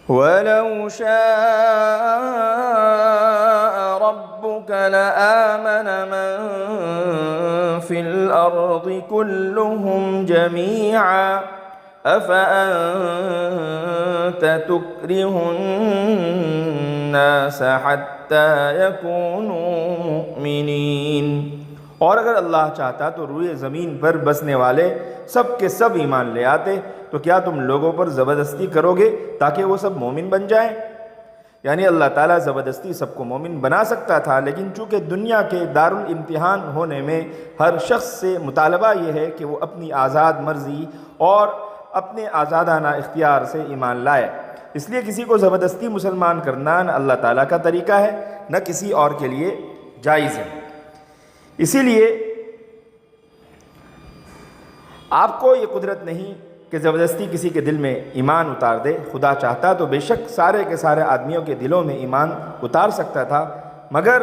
وَلَوْ شَاءَ رَبُّكَ لَآمَنَ مَن فِي الْأَرْضِ كُلُّهُمْ جَمِيعًا أَفَأَنْتَ تُكْرِهُ النَّاسَ حَتَّى يَكُونُوا مُؤْمِنِينَ۔ اور اگر اللہ چاہتا تو روئے زمین پر بسنے والے سب کے سب ایمان لے آتے، تو کیا تم لوگوں پر زبردستی کرو گے تاکہ وہ سب مومن بن جائیں؟ یعنی اللہ تعالیٰ زبردستی سب کو مومن بنا سکتا تھا، لیکن چونکہ دنیا کے دارالامتحان ہونے میں ہر شخص سے مطالبہ یہ ہے کہ وہ اپنی آزاد مرضی اور اپنے آزادانہ اختیار سے ایمان لائے، اس لیے کسی کو زبردستی مسلمان کرنا نہ اللہ تعالیٰ کا طریقہ ہے نہ کسی اور کے لیے جائز ہے۔ اسی لیے آپ کو یہ قدرت نہیں کہ زبردستی کسی کے دل میں ایمان اتار دے۔ خدا چاہتا تو بے شک سارے کے سارے آدمیوں کے دلوں میں ایمان اتار سکتا تھا، مگر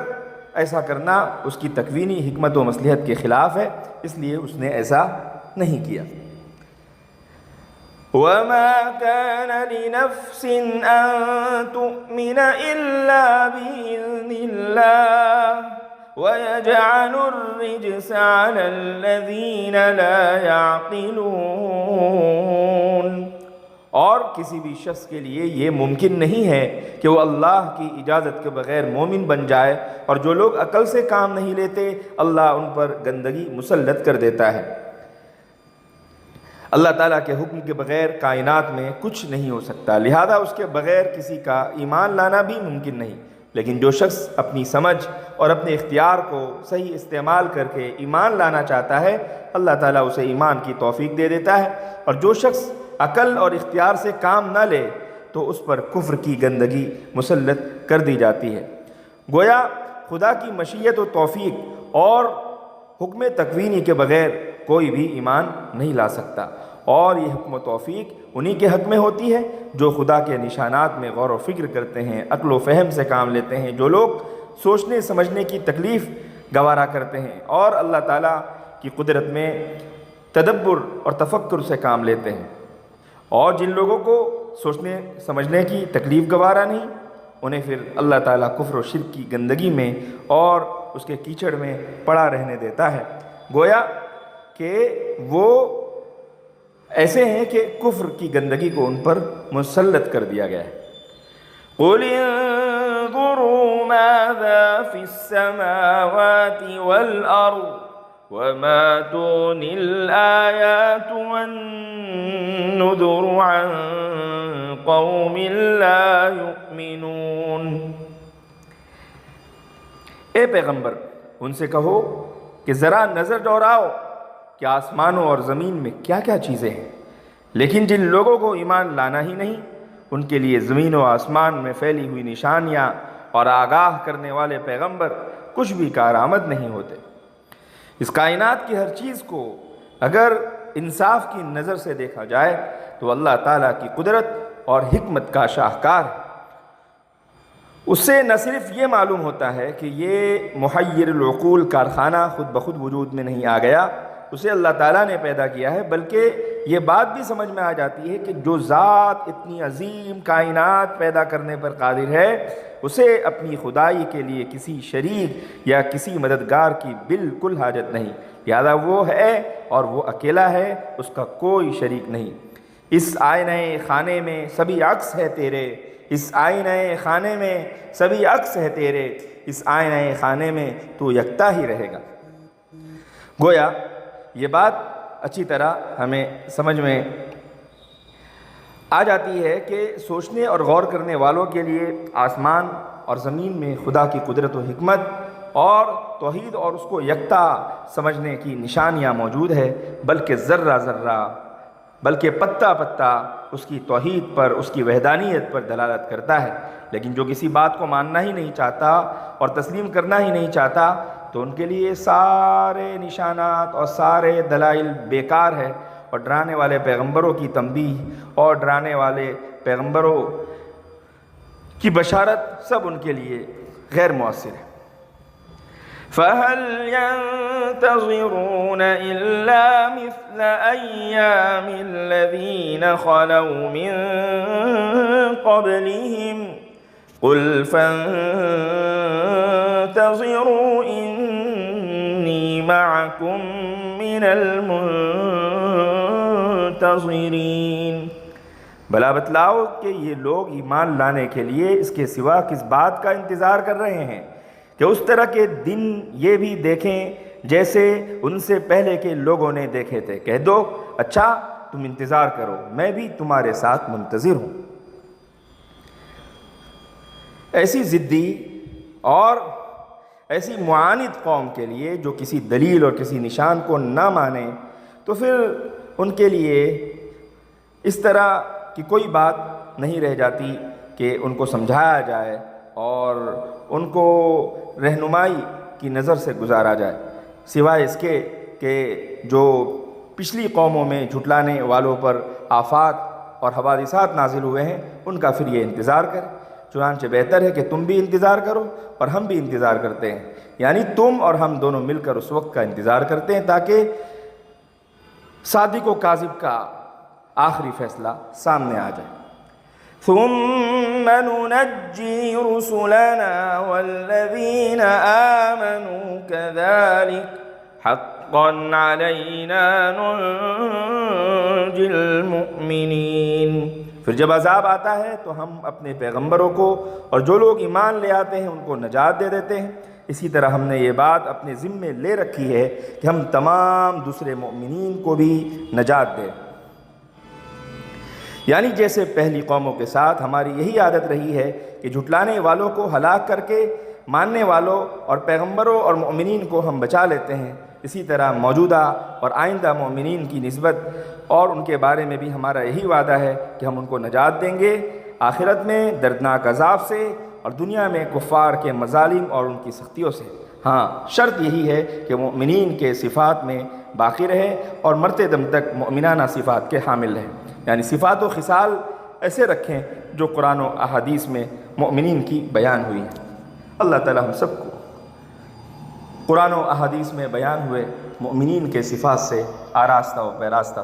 ایسا کرنا اس کی تکوینی حکمت و مصلحت کے خلاف ہے، اس لیے اس نے ایسا نہیں کیا۔ وَمَا كَانَ لِنَفْسٍ أَن تُؤْمِنَ إِلَّا بِإِذْنِ اللَّهِ وَيَجْعَلُ الرِّجْسَ عَلَى الَّذِينَ لَا يَعْقِلُونَ۔ اور کسی بھی شخص کے لیے یہ ممکن نہیں ہے کہ وہ اللہ کی اجازت کے بغیر مومن بن جائے، اور جو لوگ عقل سے کام نہیں لیتے اللہ ان پر گندگی مسلط کر دیتا ہے۔ اللہ تعالیٰ کے حکم کے بغیر کائنات میں کچھ نہیں ہو سکتا، لہذا اس کے بغیر کسی کا ایمان لانا بھی ممکن نہیں۔ لیکن جو شخص اپنی سمجھ اور اپنے اختیار کو صحیح استعمال کر کے ایمان لانا چاہتا ہے، اللہ تعالیٰ اسے ایمان کی توفیق دے دیتا ہے، اور جو شخص عقل اور اختیار سے کام نہ لے تو اس پر کفر کی گندگی مسلط کر دی جاتی ہے۔ گویا خدا کی مشیت و توفیق اور حکم تکوینی کے بغیر کوئی بھی ایمان نہیں لا سکتا، اور یہ حکم و توفیق انہی کے حق میں ہوتی ہے جو خدا کے نشانات میں غور و فکر کرتے ہیں، عقل و فہم سے کام لیتے ہیں، جو لوگ سوچنے سمجھنے کی تکلیف گوارا کرتے ہیں اور اللہ تعالیٰ کی قدرت میں تدبر اور تفکر سے کام لیتے ہیں۔ اور جن لوگوں کو سوچنے سمجھنے کی تکلیف گوارا نہیں، انہیں پھر اللہ تعالیٰ کفر و شرک کی گندگی میں اور اس کے کیچڑ میں پڑا رہنے دیتا ہے۔ گویا کہ وہ ایسے ہیں کہ کفر کی گندگی کو ان پر مسلط کر دیا گیا ہے۔ قُلِ انظُرُوا مَاذَا فِي السَّمَاوَاتِ وَالْأَرْضِ وَمَا تُغْنِي الْآيَاتُ وَالنُّذُرُ عَن قَوْمٍ لَا يُؤْمِنُونَ۔ اے پیغمبر، ان سے کہو کہ ذرا نظر دوڑاؤ کہ آسمانوں اور زمین میں کیا کیا چیزیں ہیں، لیکن جن لوگوں کو ایمان لانا ہی نہیں، ان کے لیے زمین و آسمان میں پھیلی ہوئی نشانیاں اور آگاہ کرنے والے پیغمبر کچھ بھی کارآمد نہیں ہوتے۔ اس کائنات کی ہر چیز کو اگر انصاف کی نظر سے دیکھا جائے تو اللہ تعالیٰ کی قدرت اور حکمت کا شاہکار ہے۔ اس سے نہ صرف یہ معلوم ہوتا ہے کہ یہ محیر العقول کارخانہ خود بخود وجود میں نہیں آ گیا، اسے اللہ تعالیٰ نے پیدا کیا ہے، بلکہ یہ بات بھی سمجھ میں آ جاتی ہے کہ جو ذات اتنی عظیم کائنات پیدا کرنے پر قادر ہے، اسے اپنی خدائی کے لیے کسی شریک یا کسی مددگار کی بالکل حاجت نہیں، لہذا وہ ہے اور وہ اکیلا ہے، اس کا کوئی شریک نہیں۔ اس آئینہ خانے میں سبھی عکس ہے تیرے، اس آئینہ خانے میں سبھی عکس ہے تیرے، اس آئینہ خانے میں تو یکتا ہی رہے گا۔ گویا یہ بات اچھی طرح ہمیں سمجھ میں آ جاتی ہے کہ سوچنے اور غور کرنے والوں کے لیے آسمان اور زمین میں خدا کی قدرت و حکمت اور توحید اور اس کو یکتا سمجھنے کی نشانیاں موجود ہے، بلکہ ذرہ ذرہ بلکہ پتہ پتہ اس کی توحید پر، اس کی وحدانیت پر دلالت کرتا ہے۔ لیکن جو کسی بات کو ماننا ہی نہیں چاہتا اور تسلیم کرنا ہی نہیں چاہتا تو ان کے لیے سارے نشانات اور سارے دلائل بیکار ہے، اور ڈرانے والے پیغمبروں کی تنبیہ اور ڈرانے والے پیغمبروں کی بشارت سب ان کے لیے غیر مؤثر ہے۔ فَهَلْ يَنْتَظِرُونَ إِلَّا مِثْلَ أَيَّامِ الَّذِينَ خَلَوْا مِنْ قبلهم قل فانتظروا إني معكم من المنتظرین۔ بھلا بتلاؤ کہ یہ لوگ ایمان لانے کے لیے اس کے سوا کس بات کا انتظار کر رہے ہیں کہ اس طرح کے دن یہ بھی دیکھیں جیسے ان سے پہلے کے لوگوں نے دیکھے تھے۔ کہہ دو اچھا تم انتظار کرو، میں بھی تمہارے ساتھ منتظر ہوں۔ ایسی ضدی اور ایسی معاند قوم کے لیے جو کسی دلیل اور کسی نشان کو نہ مانے، تو پھر ان کے لیے اس طرح کی کوئی بات نہیں رہ جاتی کہ ان کو سمجھایا جائے اور ان کو رہنمائی کی نظر سے گزارا جائے، سوائے اس کے کہ جو پچھلی قوموں میں جھٹلانے والوں پر آفات اور حوادثات نازل ہوئے ہیں ان کا پھر یہ انتظار کریں۔ چنانچہ بہتر ہے کہ تم بھی انتظار کرو اور ہم بھی انتظار کرتے ہیں، یعنی تم اور ہم دونوں مل کر اس وقت کا انتظار کرتے ہیں تاکہ صادق و کاذب کا آخری فیصلہ سامنے آ جائے۔ ثم ننجی رسلنا والذین آمنوا كذلك حقا علینا ننجی المؤمنین۔ پھر جب عذاب آتا ہے تو ہم اپنے پیغمبروں کو اور جو لوگ ایمان لے آتے ہیں ان کو نجات دے دیتے ہیں۔ اسی طرح ہم نے یہ بات اپنے ذمے لے رکھی ہے کہ ہم تمام دوسرے مؤمنین کو بھی نجات دیں، یعنی جیسے پہلی قوموں کے ساتھ ہماری یہی عادت رہی ہے کہ جھٹلانے والوں کو ہلاک کر کے ماننے والوں اور پیغمبروں اور مؤمنین کو ہم بچا لیتے ہیں، اسی طرح موجودہ اور آئندہ مؤمنین کی نسبت اور ان کے بارے میں بھی ہمارا یہی وعدہ ہے کہ ہم ان کو نجات دیں گے، آخرت میں دردناک عذاب سے اور دنیا میں کفار کے مظالم اور ان کی سختیوں سے۔ ہاں، شرط یہی ہے کہ مؤمنین کے صفات میں باقی رہے اور مرتے دم تک مؤمنانہ صفات کے حامل رہیں، یعنی صفات و خصال ایسے رکھیں جو قرآن و احادیث میں مؤمنین کی بیان ہوئی ہیں۔ اللہ تعالی ہم سب کو قرآن و احادیث میں بیان ہوئے مؤمنین کے صفات سے آراستہ و پیراستہ